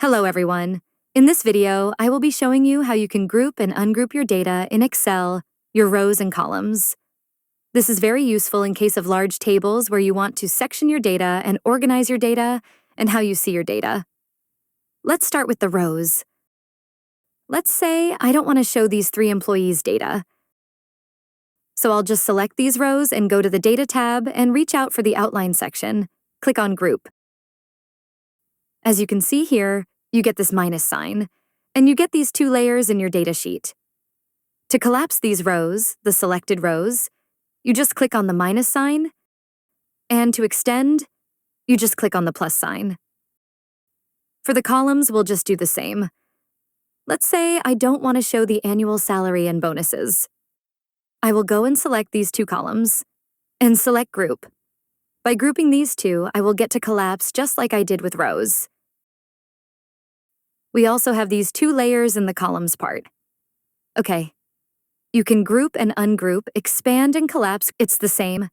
Hello, everyone. In this video, I will be showing you how you can group and ungroup your data in Excel, your rows and columns. This is very useful in case of large tables where you want to section your data and organize your data and how you see your data. Let's start with the rows. Let's say I don't want to show these 3 employees' data. So I'll just select these rows and go to the Data tab and reach out for the Outline section. Click on Group. As you can see here, you get this minus sign, and you get these 2 layers in your data sheet. To collapse these rows, the selected rows, you just click on the minus sign, and to extend, you just click on the plus sign. For the columns, we'll just do the same. Let's say I don't want to show the annual salary and bonuses. I will go and select these 2 columns, and select Group. By grouping these 2, I will get to collapse just like I did with rows. We also have these 2 layers in the columns part. Okay. You can group and ungroup, expand and collapse, it's the same.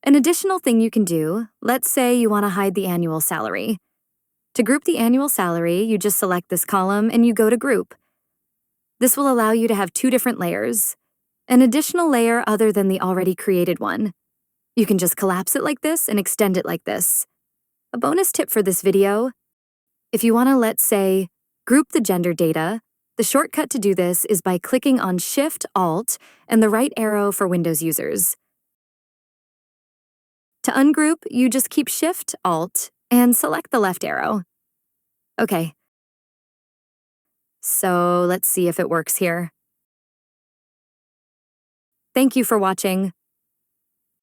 An additional thing you can do, let's say you want to hide the annual salary. To group the annual salary, you just select this column and you go to Group. This will allow you to have 2 different layers, an additional layer other than the already created one. You can just collapse it like this and extend it like this. A bonus tip for this video: if you want to, let's say, group the gender data, the shortcut to do this is by clicking on Shift-Alt and the right arrow for Windows users. To ungroup, you just keep Shift-Alt and select the left arrow. Okay. So let's see if it works here. Thank you for watching.